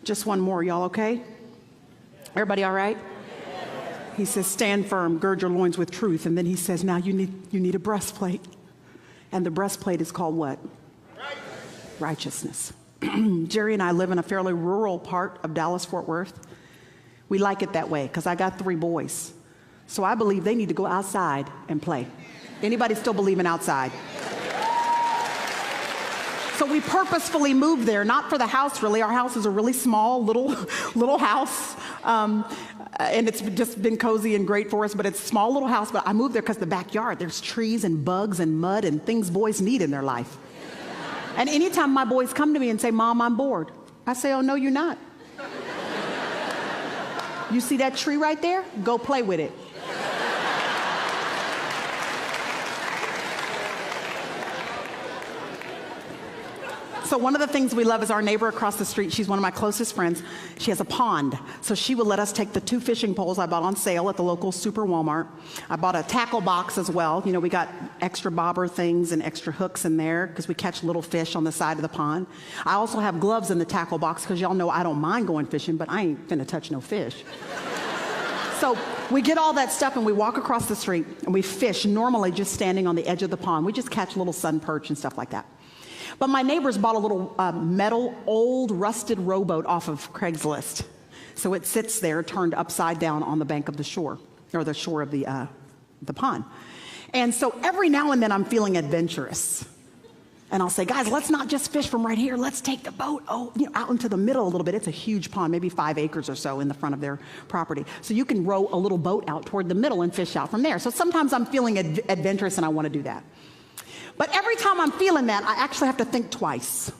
Just one more, y'all okay? Everybody all right? He says, stand firm, gird your loins with truth. And then he says, now you need a breastplate. And the breastplate is called what? Righteousness. Jerry and I live in a fairly rural part of Dallas-Fort Worth. We like it that way because I got 3 boys. So I believe they need to go outside and play. Anybody still believe in outside? So we purposefully moved there, not for the house really. Our house is a really small little house. And it's just been cozy and great for us, but it's a small little house. But I moved there because the backyard, there's trees and bugs and mud and things boys need in their life. And anytime my boys come to me and say, Mom, I'm bored, I say, oh, no, you're not. You see that tree right there? Go play with it. So one of the things we love is our neighbor across the street. She's one of my closest friends. She has a pond. So she would let us take the 2 fishing poles I bought on sale at the local Super Walmart. I bought a tackle box as well. You know, we got extra bobber things and extra hooks in there because we catch little fish on the side of the pond. I also have gloves in the tackle box because y'all know I don't mind going fishing, but I ain't finna touch no fish. So we get all that stuff and we walk across the street and we fish normally just standing on the edge of the pond. We just catch little sun perch and stuff like that. But my neighbors bought a little metal, old, rusted rowboat off of Craigslist. So it sits there turned upside down on the bank of the shore, or the shore of the pond. And so every now and then I'm feeling adventurous. And I'll say, guys, let's not just fish from right here. Let's take the boat out into the middle a little bit. It's a huge pond, maybe 5 acres or so in the front of their property. So you can row a little boat out toward the middle and fish out from there. So sometimes I'm feeling adventurous and I want to do that. But every time I'm feeling that, I actually have to think twice.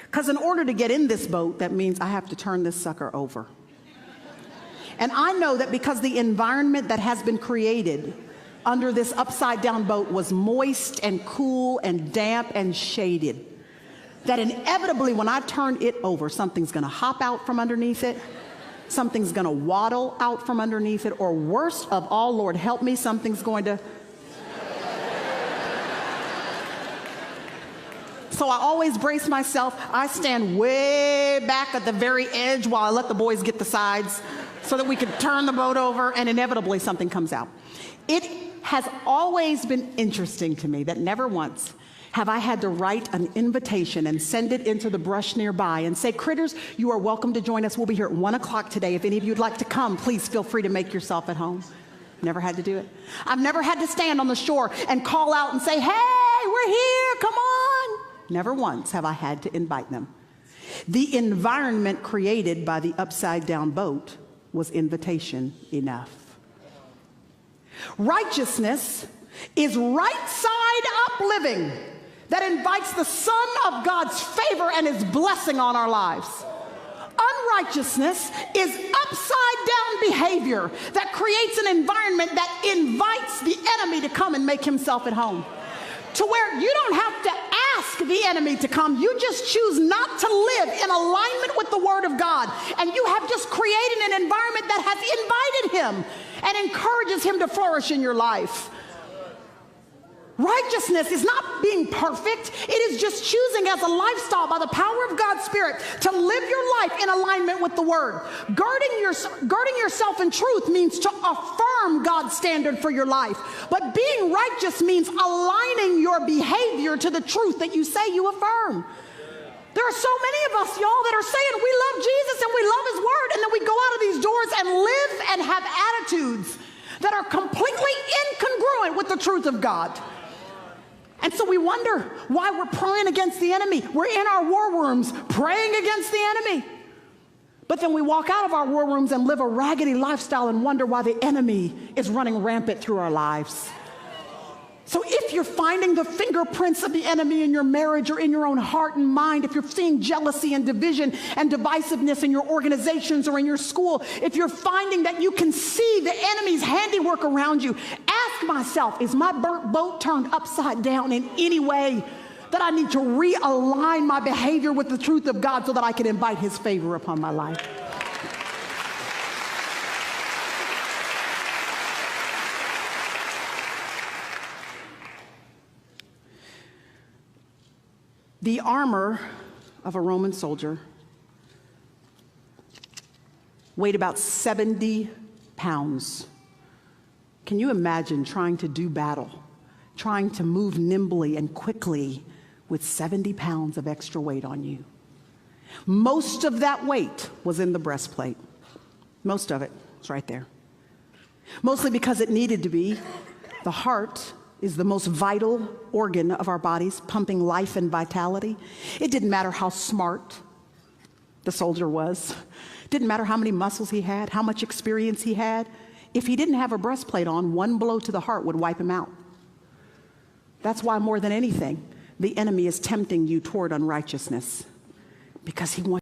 Because in order to get in this boat, that means I have to turn this sucker over. And I know that because the environment that has been created under this upside down boat was moist and cool and damp and shaded, that inevitably when I turn it over, something's going to hop out from underneath it, something's going to waddle out from underneath it, or worst of all, Lord help me, something's going to... So I always brace myself. I stand way back at the very edge while I let the boys get the sides so that we can turn the boat over, and inevitably something comes out. It has always been interesting to me that never once have I had to write an invitation and send it into the brush nearby and say, critters, you are welcome to join us. We'll be here at 1 o'clock today. If any of you would like to come, please feel free to make yourself at home. Never had to do it. I've never had to stand on the shore and call out and say, hey, we're here, come on. Never once have I had to invite them. The environment created by the upside down boat was invitation enough. Righteousness is right side up living that invites the Son of God's favor and his blessing on our lives. Unrighteousness is upside down behavior that creates an environment that invites the enemy to come and make himself at home. To where you don't have to ask the enemy to come. You just choose not to live in alignment with the Word of God. And you have just created an environment that has invited him and encourages him to flourish in your life. Righteousness is not being perfect. It is just choosing as a lifestyle by the power of God's Spirit to live your life in alignment with the Word. Girding yourself in truth means to affirm God's standard for your life. But being righteous means aligning your behavior to the truth that you say you affirm. There are so many of us, y'all, that are saying we love Jesus and we love his Word, and then we go out of these doors and live and have attitudes that are completely incongruent with the truth of God. And so we wonder why we're praying against the enemy. We're in our war rooms praying against the enemy. But then we walk out of our war rooms and live a raggedy lifestyle and wonder why the enemy is running rampant through our lives. So if you're finding the fingerprints of the enemy in your marriage or in your own heart and mind, if you're seeing jealousy and division and divisiveness in your organizations or in your school, if you're finding that you can see the enemy's handiwork around you, ask myself, is my burnt boat turned upside down in any way that I need to realign my behavior with the truth of God so that I can invite his favor upon my life? The armor of a Roman soldier weighed about 70 pounds. Can you imagine trying to do battle, trying to move nimbly and quickly with 70 pounds of extra weight on you? Most of that weight was in the breastplate. Most of it was right there. Mostly because it needed to be. The heart is the most vital organ of our bodies, pumping life and vitality. It didn't matter how smart the soldier was. It didn't matter how many muscles he had, how much experience he had. If he didn't have a breastplate on, one blow to the heart would wipe him out. That's why more than anything, the enemy is tempting you toward unrighteousness, because he wants